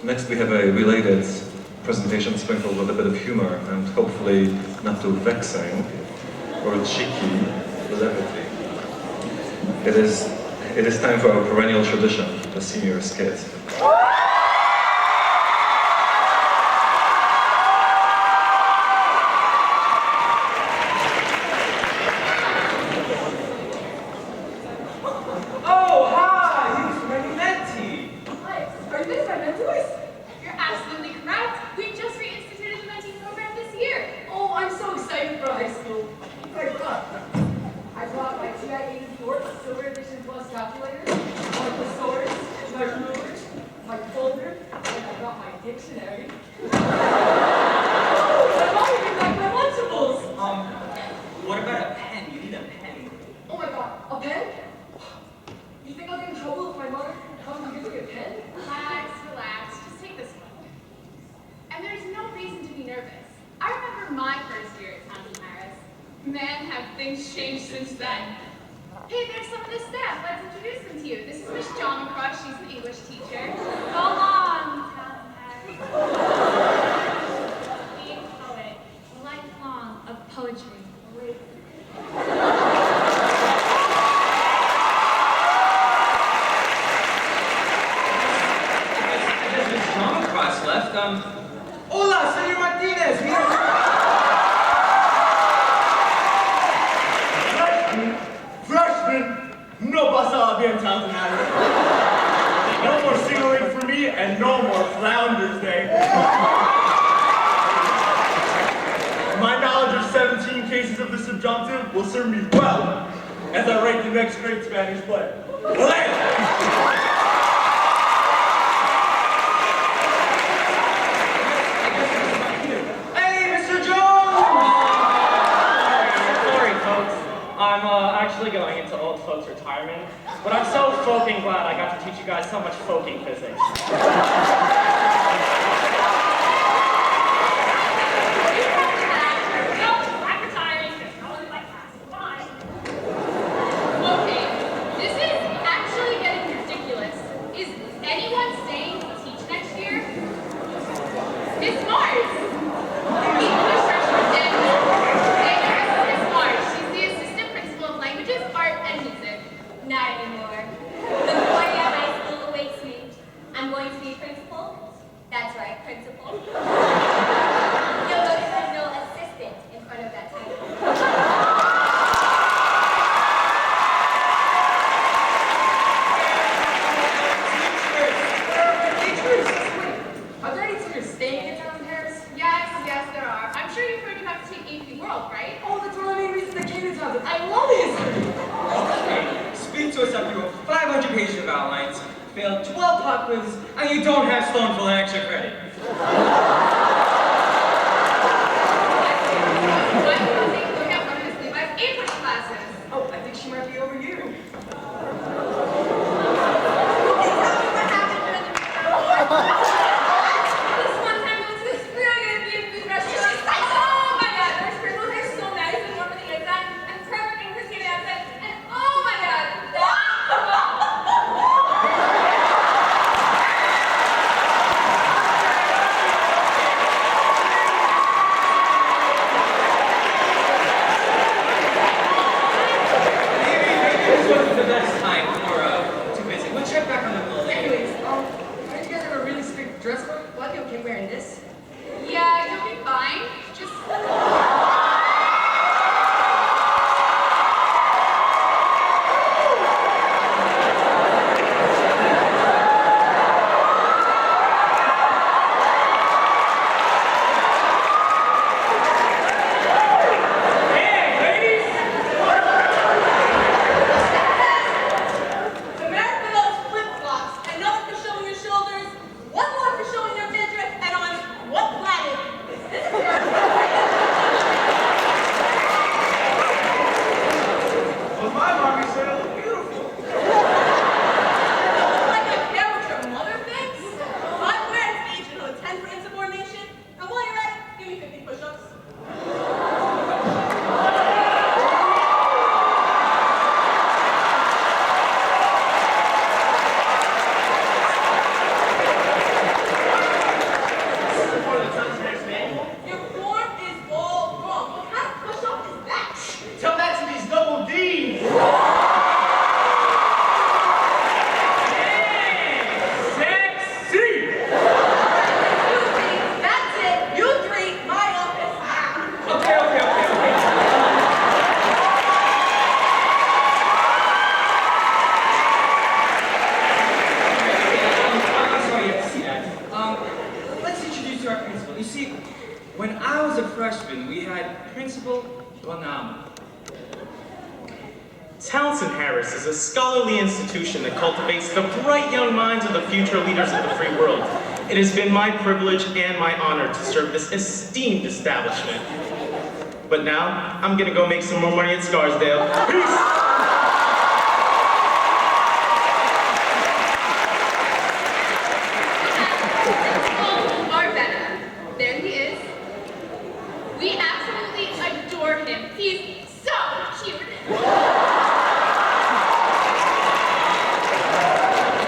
Next we have a related presentation sprinkled with a bit of humor and hopefully not too vexing or cheeky levity. It is time for our perennial tradition, the senior skit. When I was a freshman, we had Principal Bonham. Townsend Harris is a scholarly institution that cultivates the bright young minds of the future leaders of the free world. It has been my privilege and my honor to serve this esteemed establishment. But now, I'm gonna go make some more money at Scarsdale. Peace! There he is. We absolutely adore him. He's so cute.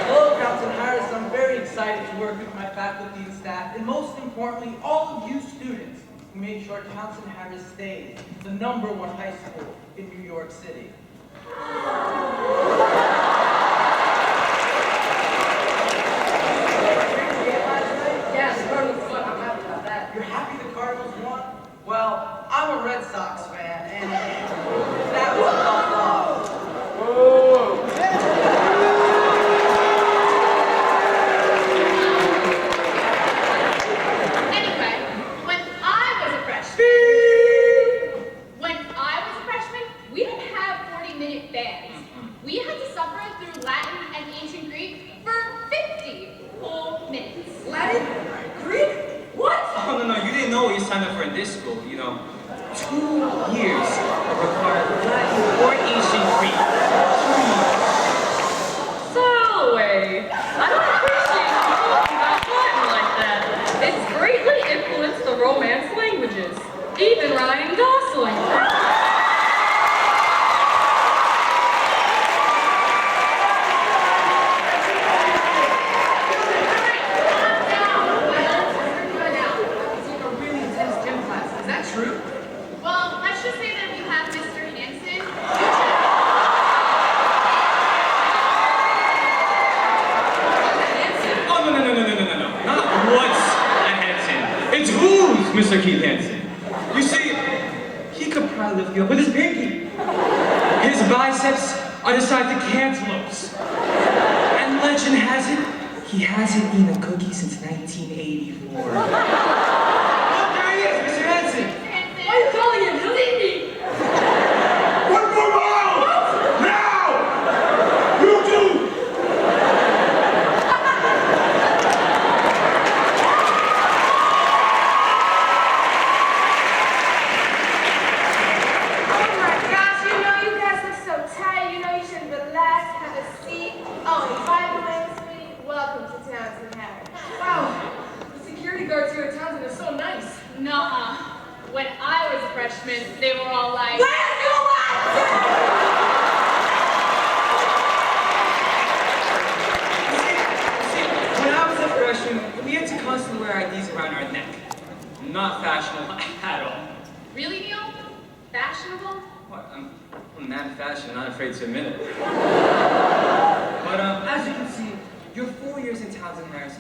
Hello, Captain Harris. I'm very excited to work with my faculty and staff, and most importantly, all of you students who made sure Townsend Harris stays the #1 high school in New York City. You're happy the Cardinals won? Well, I'm a Red Sox fan, and that was a tough loss. Anyway, when I was a freshman, we didn't have 40-minute bands. We had to suffer through Latin and ancient Greek for 50 whole minutes. Latin? Greek? What? Oh, no, you didn't know what you signed up for in this school. 2 years of required Latin or ancient Greek. Solway, I don't appreciate you talking about Latin like that. It's greatly influenced the Romance languages. Even Ryan Gosling. Well, let's just say that we have Mr. Hanson. Oh, no. Not what's a Hanson. It's who's Mr. Keith Hanson. You see, he could probably lift you up with his pinky. His biceps are the size of cantaloupes. And legend has it, he hasn't eaten a cookie since 1984. Look, there he is, Mr. Hanson. Why are you calling him Halini? 1 more mile! Now! You two! Oh my gosh, you guys look so tired. You should relax, have a seat. Oh, and by the way, sweetie, welcome to Townsend Harris. Wow, the security guards here at Townsend are so nice. Nuh-uh. When I was a freshman, they were all like, See, when I was a freshman, we had to constantly wear IDs around our neck. Not fashionable at all. really, Neil? Fashionable? What? I'm a man of fashion, not afraid to admit it. But as you can see, your 4 years in Townsend Harris,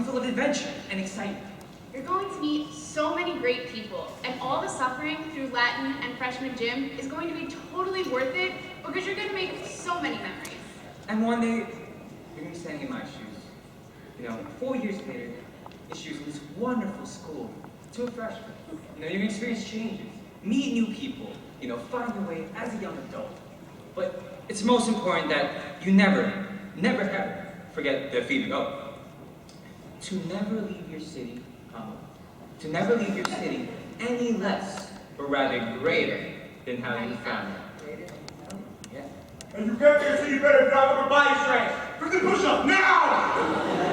full of adventure and excitement. You're going to meet so many great people, and all the suffering through Latin and freshman gym is going to be totally worth it because you're going to make so many memories. And one day, you're gonna be standing in my shoes. 4 years later, issues in this wonderful school to a freshman. You're gonna experience changes, meet new people, find your way as a young adult. But it's most important that you never ever forget the Phoebe oath. To never leave your city, to never leave your city any less, but rather greater than how you found it. Yeah. And you get there, so you better drive over body strength. For the push-up, now!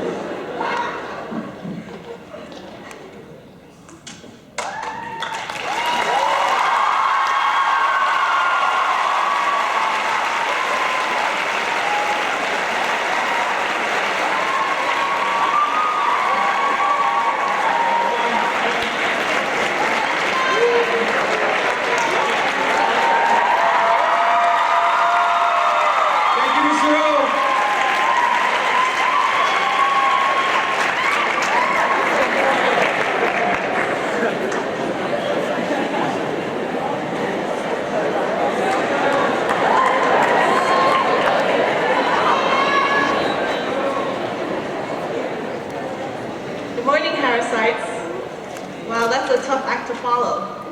Thank you, Mr. O. Good morning, Harrisites. Wow, that's a tough act to follow.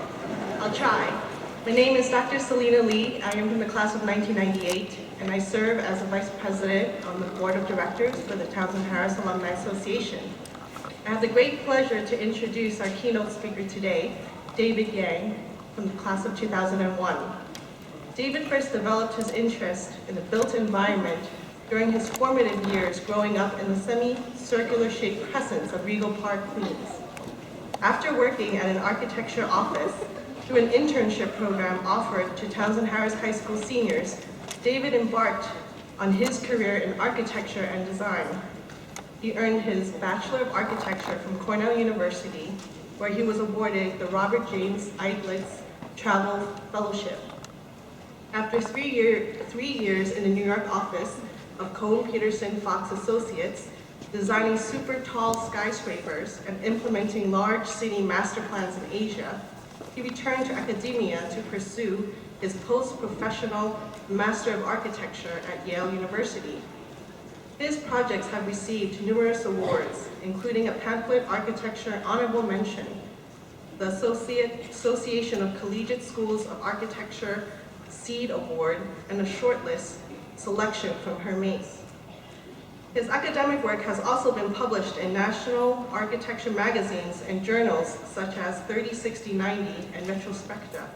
I'll try. My name is Dr. Selena Lee. I am from the class of 1998, and I serve as a vice president on the board of directors for the Townsend Harris Alumni Association. I have the great pleasure to introduce our keynote speaker today, David Yang, from the class of 2001. David first developed his interest in the built environment during his formative years growing up in the semi-circular shaped crescents of Regal Park, Queens. After working at an architecture office through an internship program offered to Townsend Harris High School seniors, David embarked on his career in architecture and design. He earned his Bachelor of Architecture from Cornell University, where he was awarded the Robert James Eiglitz Travel Fellowship. After 3 years in the New York office of Cohen Peterson Fox Associates, designing super tall skyscrapers and implementing large city master plans in Asia, he returned to academia to pursue his post-professional Master of Architecture at Yale University. His projects have received numerous awards, including a pamphlet architecture honorable mention, the Association of Collegiate Schools of Architecture Seed Award, and a shortlist selection from Hermes. His academic work has also been published in national architecture magazines and journals such as 30/60/90 and Retrospecta.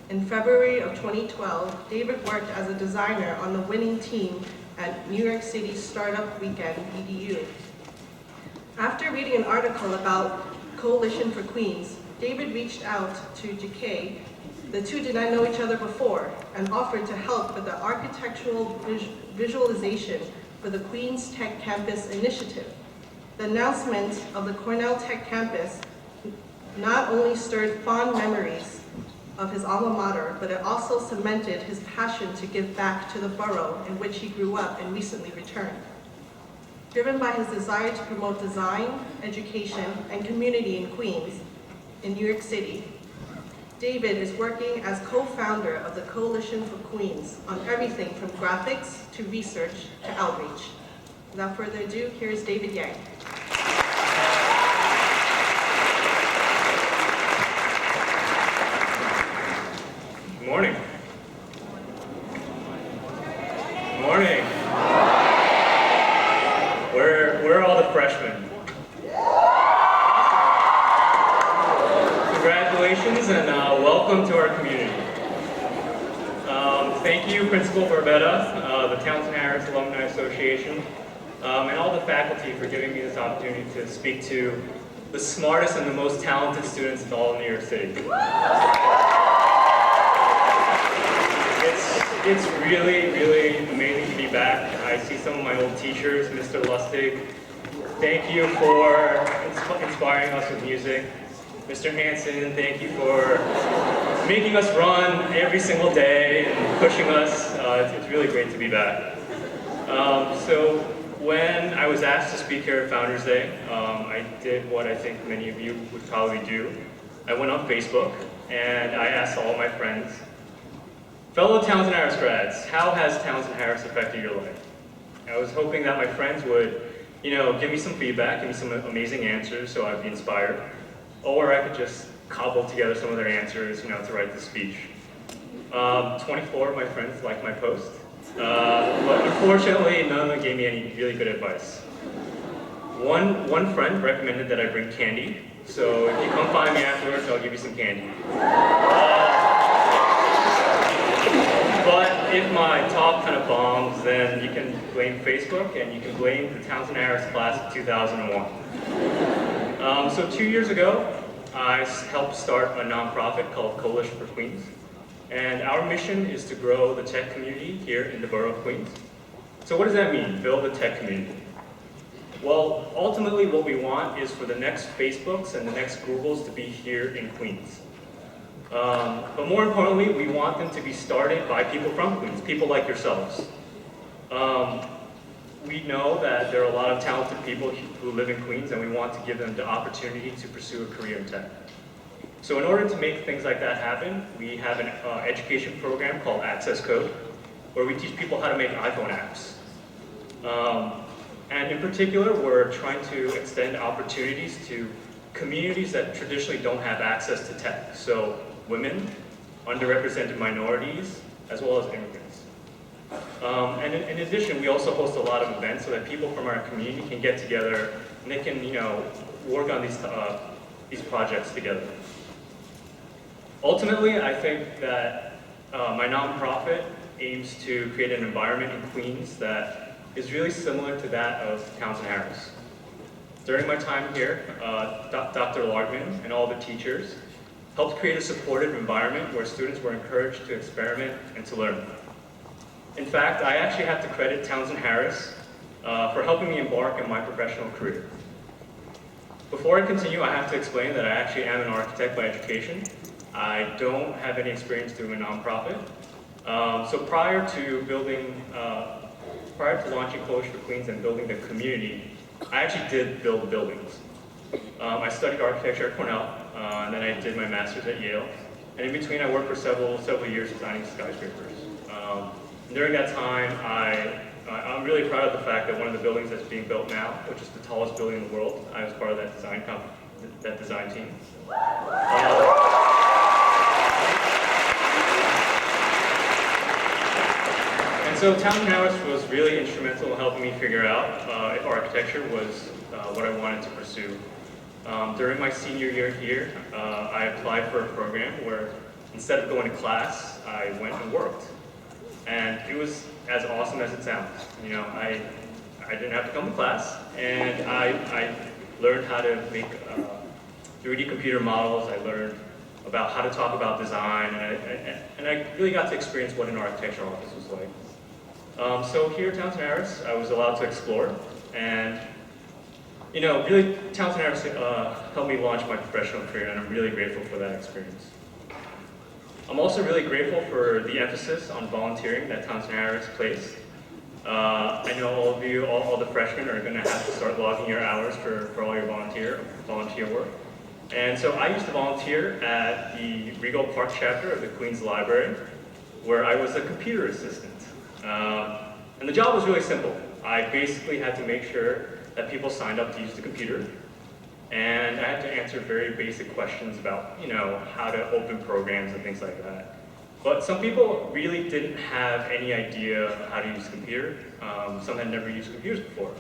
In February of 2012, David worked as a designer on the winning team at New York City Startup Weekend, EDU. After reading an article about Coalition for Queens, David reached out to JK. The two did not know each other before and offered to help with the architectural visualization for the Queens Tech Campus initiative. The announcement of the Cornell Tech Campus not only stirred fond memories of his alma mater, but it also cemented his passion to give back to the borough in which he grew up and recently returned. Driven by his desire to promote design, education, and community in Queens, in New York City, David is working as co-founder of the Coalition for Queens on everything from graphics to research to outreach. Without further ado, here's David Yang. Good morning. Good morning. Where are all the freshmen? Congratulations and welcome to our community. Thank you, Principal Barbetta, the Townsend Harris Alumni Association, and all the faculty for giving me this opportunity to speak to the smartest and the most talented students in all of New York City. It's really, really amazing to be back. I see some of my old teachers, Mr. Lustig. Thank you for inspiring us with music. Mr. Hansen, thank you for making us run every single day and pushing us. It's really great to be back. So when I was asked to speak here at Founders Day, I did what I think many of you would probably do. I went on Facebook and I asked all my friends, fellow Townsend Harris grads, how has Townsend Harris affected your life? I was hoping that my friends would, give me some feedback, give me some amazing answers so I'd be inspired. Or I could just cobble together some of their answers, to write the speech. 24 of my friends liked my post, but unfortunately, none of them gave me any really good advice. One friend recommended that I bring candy, so if you come find me afterwards, I'll give you some candy. But if my talk kind of bombs, then you can blame Facebook and you can blame the Townsend Harris class of 2001. So 2 years ago, I helped start a nonprofit called Coalition for Queens. And our mission is to grow the tech community here in the borough of Queens. So what does that mean, build a tech community? Well, ultimately what we want is for the next Facebooks and the next Googles to be here in Queens. But more importantly, we want them to be started by people from Queens, people like yourselves. We know that there are a lot of talented people who live in Queens, and we want to give them the opportunity to pursue a career in tech. So in order to make things like that happen, we have an education program called Access Code, where we teach people how to make iPhone apps. And in particular, we're trying to extend opportunities to communities that traditionally don't have access to tech. So women, underrepresented minorities, as well as immigrants. And in addition, we also host a lot of events so that people from our community can get together and they can, work on these projects together. Ultimately, I think that my nonprofit aims to create an environment in Queens that is really similar to that of Townsend Harris. During my time here, Dr. Largman and all the teachers helped create a supportive environment where students were encouraged to experiment and to learn. In fact, I actually have to credit Townsend Harris for helping me embark on my professional career. Before I continue, I have to explain that I actually am an architect by education. I don't have any experience doing a nonprofit. So prior to launching Coalition for Queens and building the community, I actually did build buildings. I studied architecture at Cornell, and then I did my master's at Yale. And in between, I worked for several years designing skyscrapers. During that time, I'm really proud of the fact that one of the buildings that's being built now, which is the tallest building in the world, I was part of that design team. And so Townsend Harris was really instrumental in helping me figure out if architecture was what I wanted to pursue. During my senior year here, I applied for a program where instead of going to class, I went and worked. And it was as awesome as it sounds. I didn't have to come to class, and I learned how to make 3D computer models. I learned about how to talk about design, and I really got to experience what an architectural office was like. So here at Townsend Harris, I was allowed to explore, and really Townsend Harris helped me launch my professional career, and I'm really grateful for that experience. I'm also really grateful for the emphasis on volunteering that Townsend Harris placed. I know all of you, all the freshmen are going to have to start logging your hours for all your volunteer work. And so I used to volunteer at the Regal Park chapter of the Queens Library, where I was a computer assistant. And the job was really simple. I basically had to make sure that people signed up to use the computer, and I had to answer very basic questions about, how to open programs and things like that. But some people really didn't have any idea how to use a computer. Some had never used computers before.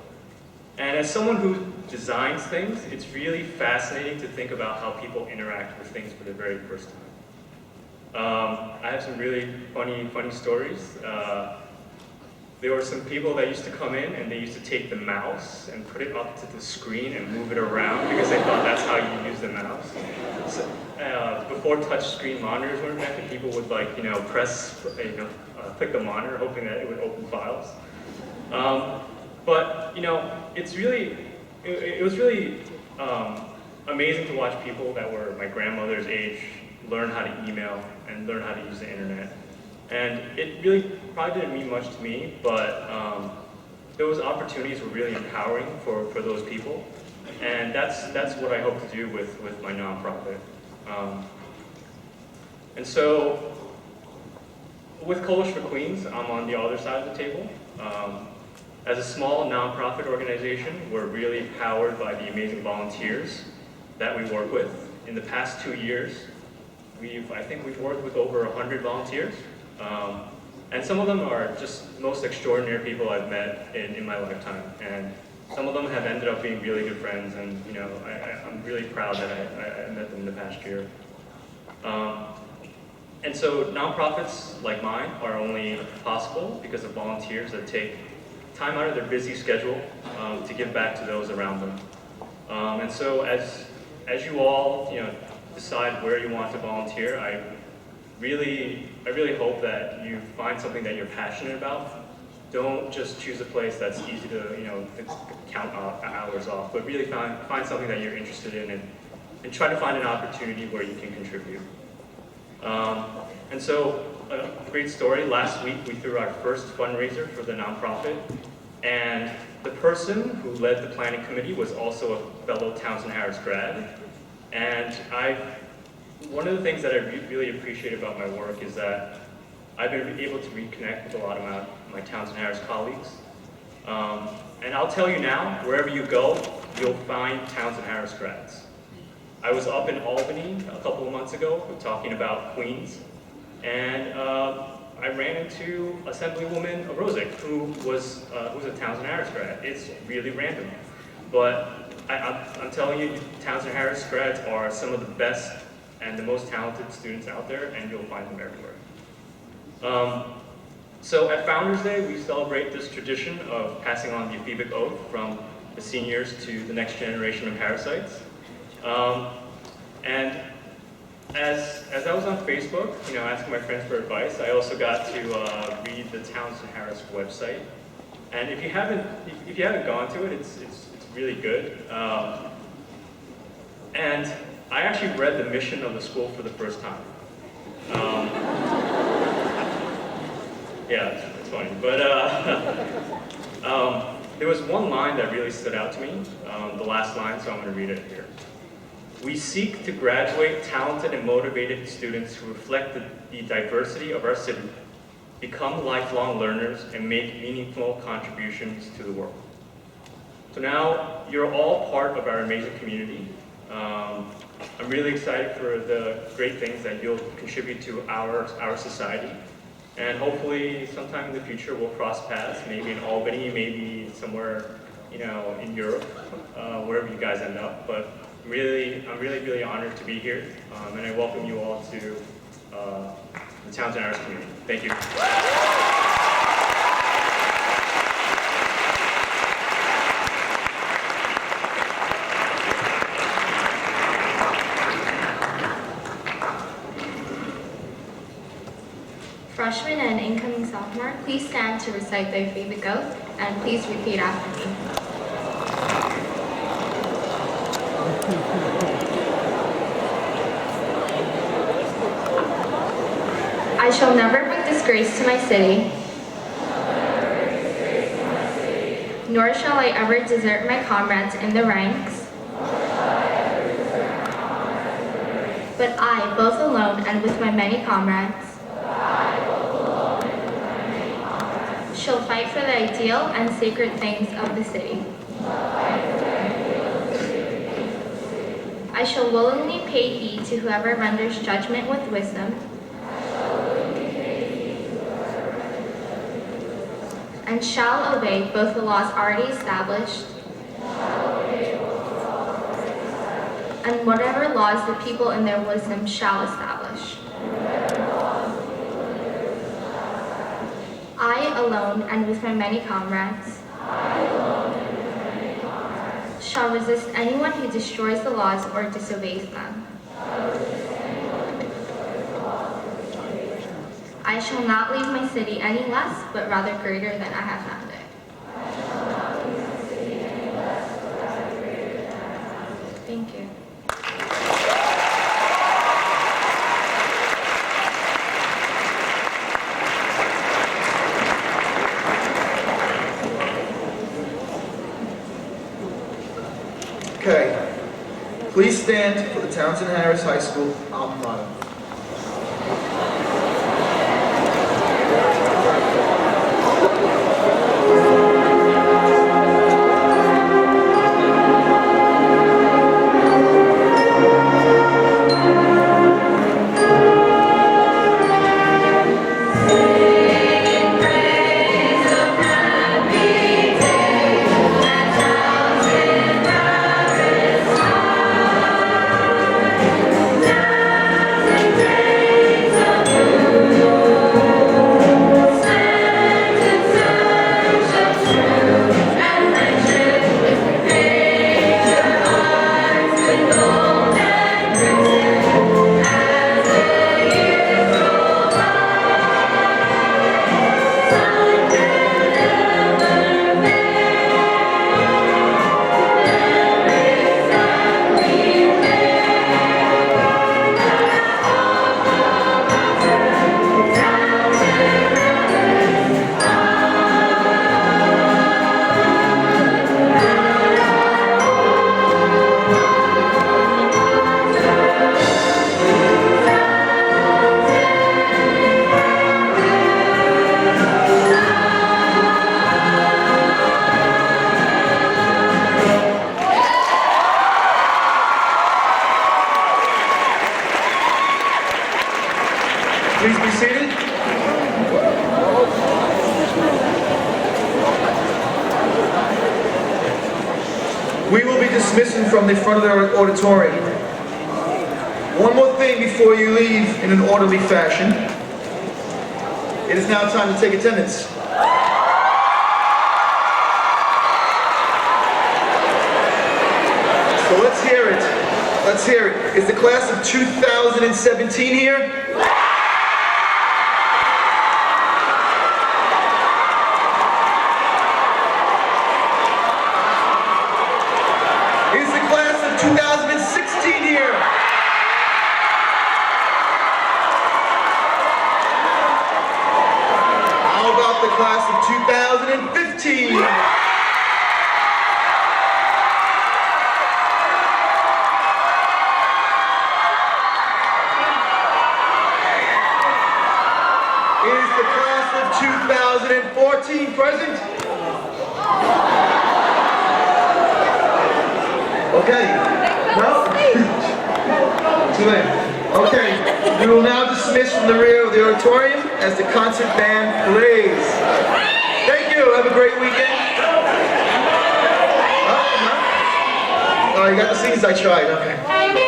And as someone who designs things, it's really fascinating to think about how people interact with things for the very first time. I have some really funny stories. There were some people that used to come in and they used to take the mouse and put it up to the screen and move it around because they thought that's how you use the mouse. So, before touch-screen monitors were invented, people would press, click the monitor hoping that it would open files. But it was really amazing to watch people that were my grandmother's age learn how to email and learn how to use the internet. And it really probably didn't mean much to me, but those opportunities were really empowering for those people. And that's what I hope to do with my nonprofit. And so with Coalition for Queens, I'm on the other side of the table. As a small nonprofit organization, we're really powered by the amazing volunteers that we work with. In the past 2 years, I think we've worked with over 100 volunteers. And some of them are just most extraordinary people I've met in my lifetime. And some of them have ended up being really good friends, and I'm really proud that I met them in the past year. And so nonprofits like mine are only possible because of volunteers that take time out of their busy schedule to give back to those around them. And so as you all decide where you want to volunteer, I really hope that you find something that you're passionate about. Don't just choose a place that's easy to count hours off, but really find something that you're interested in and try to find an opportunity where you can contribute. And so, a great story, last week we threw our first fundraiser for the nonprofit, and the person who led the planning committee was also a fellow Townsend Harris grad. And one of the things that I really appreciate about my work is that I've been able to reconnect with a lot of my Townsend Harris colleagues. And I'll tell you now, wherever you go, you'll find Townsend Harris grads. I was up in Albany a couple of months ago talking about Queens, and I ran into Assemblywoman Rosick, who's a Townsend Harris grad. It's really random, but I'm telling you, Townsend Harris grads are some of the best and the most talented students out there, and you'll find them everywhere. So at Founders Day, we celebrate this tradition of passing on the Ephebic Oath from the seniors to the next generation of Harrisites. And as I was on Facebook, asking my friends for advice, I also got to read the Townsend Harris website. And if you haven't gone to it, it's really good. And I actually read the mission of the school for the first time. Yeah, it's funny. But there was one line that really stood out to me, the last line, so I'm going to read it here. We seek to graduate talented and motivated students who reflect the diversity of our city, become lifelong learners, and make meaningful contributions to the world. So now, you're all part of our amazing community. I'm really excited for the great things that you'll contribute to our society. And hopefully, sometime in the future, we'll cross paths, maybe in Albany, maybe somewhere, in Europe, wherever you guys end up. But I'm really honored to be here, and I welcome you all to the Townsend Harris community. Thank you. Freshmen and incoming sophomore, please stand to recite the Ephebic Oath, and please repeat after me. I shall never bring disgrace to my city, nor shall I ever desert my comrades in the ranks, but I, both alone and with my many comrades, shall fight for the ideal and sacred things of the city. I shall willingly pay heed to whoever renders judgment with wisdom, and shall obey both the laws already established and whatever laws the people in their wisdom shall establish. I alone and with my many comrades shall resist anyone who destroys the laws or disobeys them. I shall not leave my city any less, but rather greater than I have found it. Thank you. Okay, please stand for the Townsend Harris High School alma mater. Thank you. Please be seated. We will be dismissing from the front of the auditorium. One more thing before you leave in an orderly fashion. It is now time to take attendance. So let's hear it. Let's hear it. Is the class of 2017 here? Is the class of 2016 here? How about the class of 2015? Is the class of 2014 present? Okay. No? Too late. Okay. We will now dismiss from the rear of the auditorium as the concert band plays. Thank you. Have a great weekend. Oh, you got the scenes I tried. Okay.